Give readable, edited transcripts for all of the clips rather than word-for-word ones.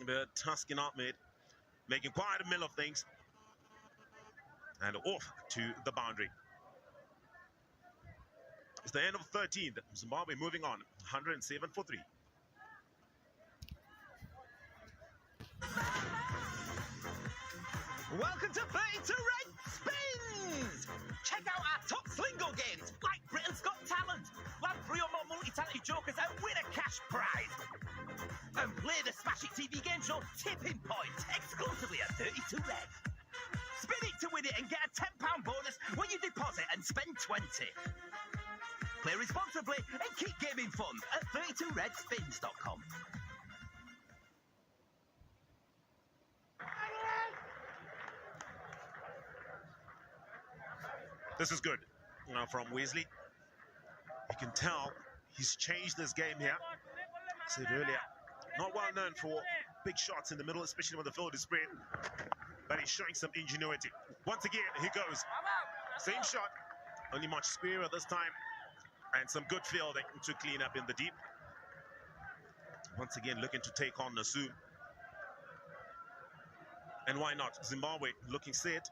but Tuscan Ahmed making quite a mill of things. And off to the boundary. It's the end of 13th. Zimbabwe moving on, 107 for 3. Welcome to 32 Red Spins! Check out our top Slingo games, like Britain's Got Talent. Land 3 or more multi-talented jokers and win a cash prize. And play the Smash It TV game show Tipping Point, exclusively at 32 Red. Spin it to win it and get a £10 bonus when you deposit and spend 20. Play responsibly and keep gaming fun at 32redspins.com. This is good from Wesley. You can tell he's changed this game here. I said earlier, not well known for big shots in the middle, especially when the field is spread. But he's showing some ingenuity. Once again, he goes. Same shot, only much squarer this time. And some good fielding to clean up in the deep. Once again, looking to take on Nasum. And why not? Zimbabwe looking set.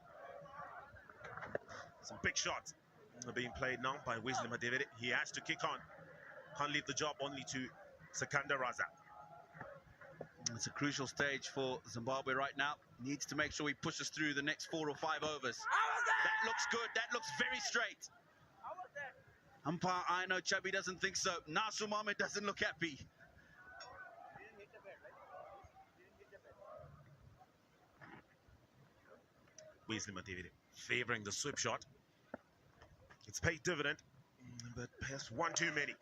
Some big shots are being played now by Wesley Madivide. He has to kick on. Can't leave the job only to Sekanda Raza. It's a crucial stage for Zimbabwe right now. Needs to make sure he pushes through the next 4 or 5 overs. That looks good. That looks very straight. Umpire, I know Chubby doesn't think so. Nasu Mohammed doesn't look happy. Wesley Madivide favoring the sweep shot. It's paid dividend, but perhaps one too many.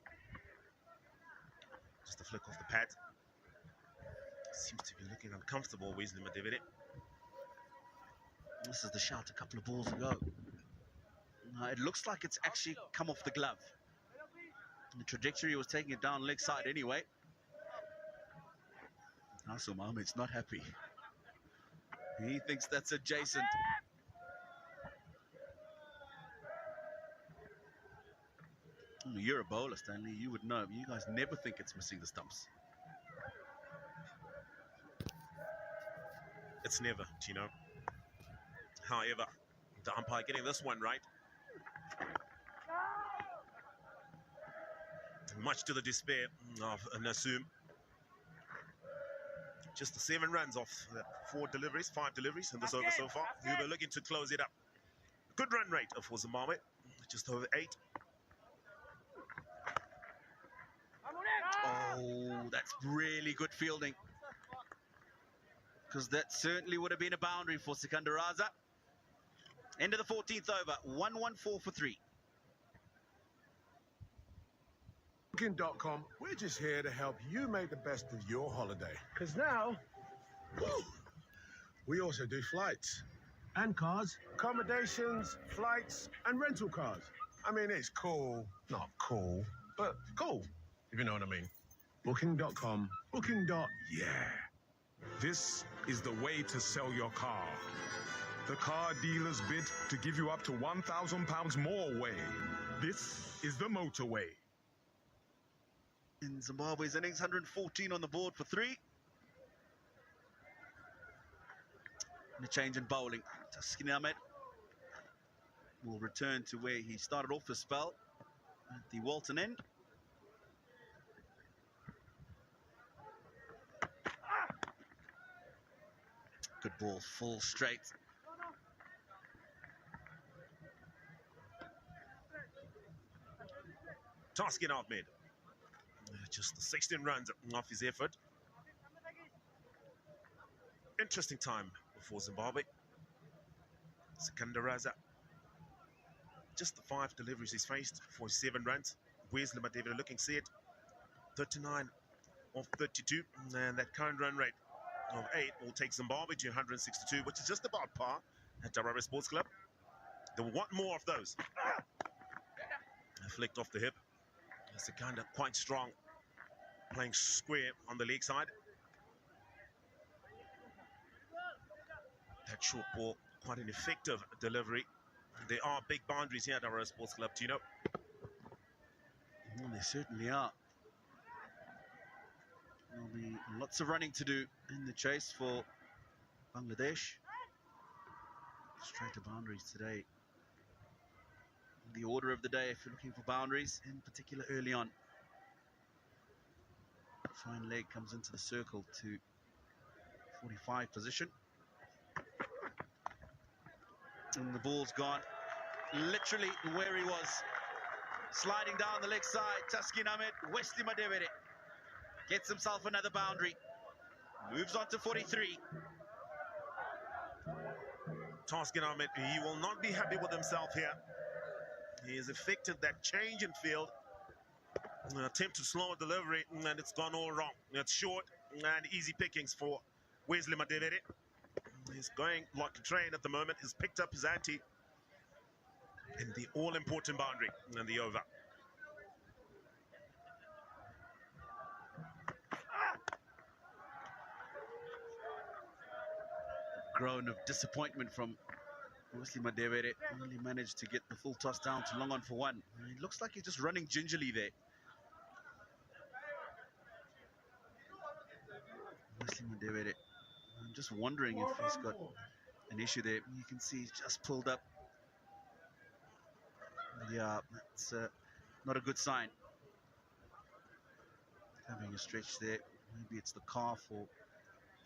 Just a flick off the pad. Seems to be looking uncomfortable, Wesley Madivide. This is the shot a couple of balls ago. It looks like it's actually come off the glove. The trajectory was taking it down leg side anyway. Nasu Mohammed's not happy. He thinks that's adjacent. You're a bowler, Stanley. You would know. You guys never think it's missing the stumps. It's never, Tino. However, the umpire getting this one right. Much to the despair of Nasum. Just the 7 runs off 5 deliveries in this over so far. We were looking to close it up. Good run rate for Zimbabwe, just over 8. Oh, that's really good fielding. Because that certainly would have been a boundary for Sekanda Raza. End of the 14th over, 114 for 3. Booking.com, we're just here to help you make the best of your holiday. Because now, we also do flights. And cars. Accommodations, flights, and rental cars. I mean, it's cool. Not cool, but cool, if you know what I mean. Booking.com, booking.yeah. This is the way to sell your car. The car dealers bid to give you up to £1,000 more way. This is the motorway. In Zimbabwe's innings, 114 on the board for 3. And a change in bowling. Tuscan Ahmed will return to where he started off his spell at the Walton end. Good ball, full straight. Tuscan Ahmed. Just the 16 runs off his effort. Interesting time for Zimbabwe. Sekanda Raza. Just the 5 deliveries he's faced for 7 runs. Wesley Madivide looking set. 39 of 32. And that current run rate of 8 will take Zimbabwe to 162, which is just about par at Harare Sports Club. They will want more of those. Flicked off the hip. Sekanda quite strong, playing square on the leg side. That short ball, quite an effective delivery. There are big boundaries here at Harare Sports Club, Tino. Well, they certainly are. There'll be lots of running to do in the chase for Bangladesh. Straight to boundaries today. The order of the day if you're looking for boundaries, in particular early on. Fine leg comes into the circle to 45 position. And the ball's gone literally where he was. Sliding down the leg side, Taskin Ahmed, Wesley Madevere gets himself another boundary. Moves on to 43. Taskin Ahmed, he will not be happy with himself here. He has effected that change in field. An attempt to slow a delivery, and it's gone all wrong. It's short and easy pickings for Wesley Madevere. He's going like a train at the moment. He's picked up his ante in the all-important boundary and the over. Groan of disappointment from Wesley Madevere. Only managed to get the full toss down to long on for one. It looks like he's just running gingerly there. Wesley Madevere. I'm just wondering if he's got an issue there. You can see he's just pulled up. Yeah, that's not a good sign. Having a stretch there. Maybe it's the calf or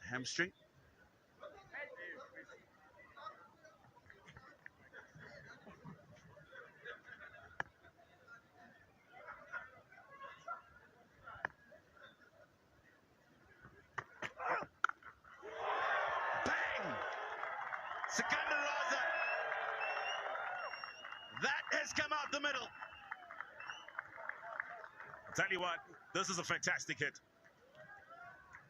the hamstring. Sikandar Raza. That has come out the middle. I'll tell you what, this is a fantastic hit.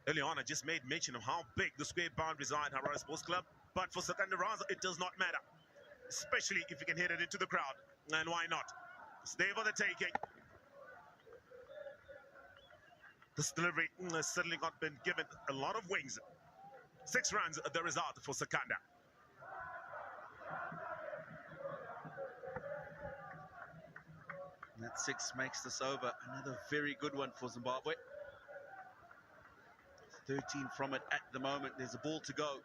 Early on, I just made mention of how big the square boundaries are at Harare Sports Club, but for Sikandar Raza, it does not matter, especially if you can hit it into the crowd. And why not? It's there for the taking. This delivery has certainly not been given a lot of wings. 6 runs, the result for Sikandar. That 6 makes this over. Another very good one for Zimbabwe. 13 from it at the moment. There's a ball to go.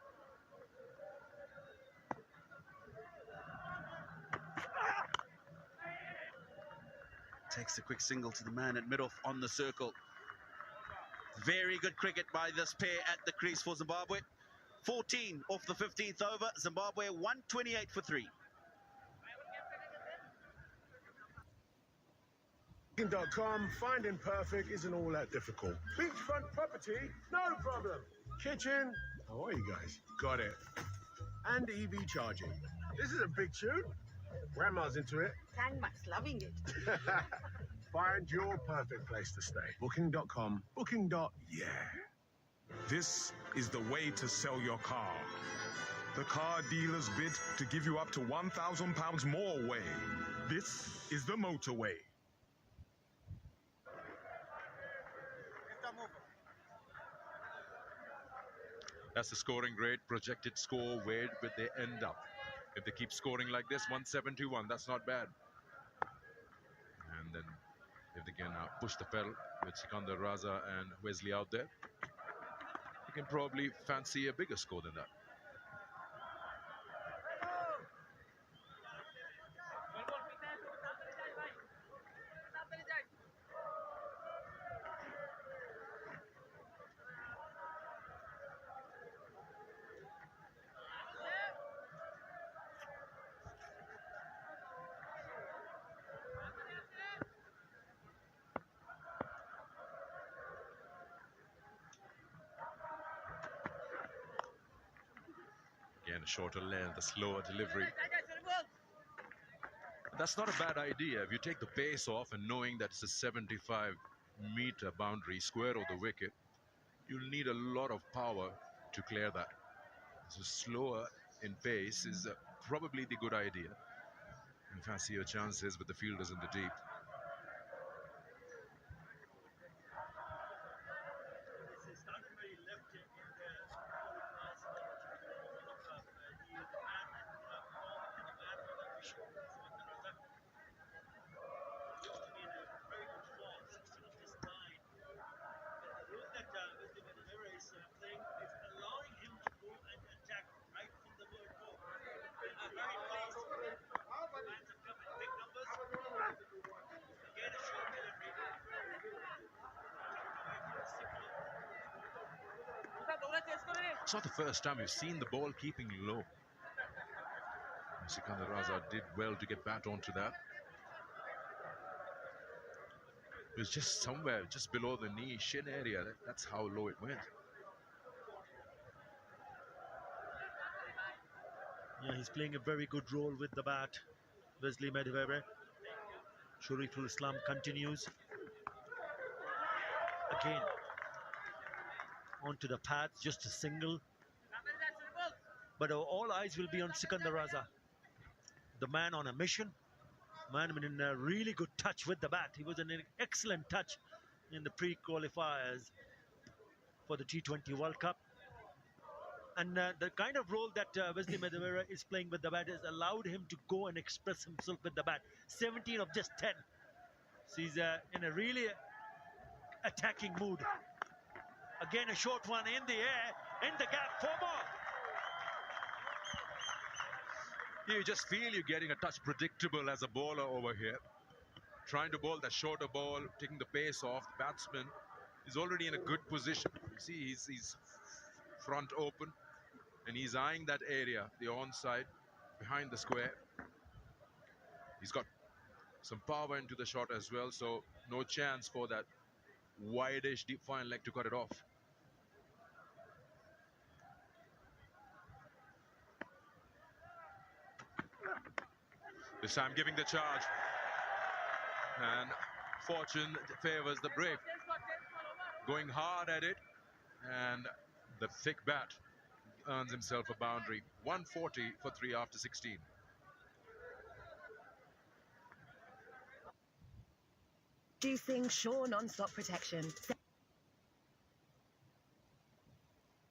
Takes a quick single to the man at mid-off on the circle. Very good cricket by this pair at the crease for Zimbabwe. 14 off the 15th over. Zimbabwe 128 for 3. Booking.com, finding perfect isn't all that difficult. Beachfront property, no problem. Kitchen, how are you guys? Got it. And EV charging. This is a big tune. Grandma's into it. Grandma's loving it. Find your perfect place to stay. Booking.com, booking.yeah. This is the way to sell your car. The car dealer's bid to give you up to £1,000 more way. This is the motorway. That's the scoring grade, projected score, where would they end up? If they keep scoring like this, 1-7-2-1, that's not bad. And then if they can push the pedal with Sikandar Raza and Wesley out there, you can probably fancy a bigger score than that. Again, a shorter length, a slower delivery. That's not a bad idea. If you take the pace off and knowing that it's a 75-meter boundary, square of the wicket, you'll need a lot of power to clear that. So slower in pace is probably the good idea. And fancy your chances with the fielders in the deep. It's not the first time we've seen the ball keeping low. Sikandar Raza did well to get back onto that. It was just somewhere, just below the knee, shin area. That's how low it went. Yeah, he's playing a very good role with the bat. Wesley Medvedev. Shuriful Islam continues. Again, onto the pads, just a single. But all eyes will be on Sikandar Raza. The man on a mission. Man in a really good touch with the bat. He was in an excellent touch in the pre-qualifiers for the T20 World Cup. And the kind of role that Wesley Medvedev is playing with the bat has allowed him to go and express himself with the bat. 17 of just 10. So he's in a really attacking mood. Again, a short one in the air, in the gap, 4 more. You just feel you're getting a touch predictable as a bowler over here. Trying to bowl that shorter ball, taking the pace off. The batsman is already in a good position. You see, he's front open, and he's eyeing that area, the onside, behind the square. He's got some power into the shot as well, so no chance for that wide-ish deep fine leg to cut it off. This time giving the charge, and fortune favors the brave. Going hard at it, and the thick bat earns himself a boundary. 140 for 3 after 16. Introducing Shaw Non-Stop Protection.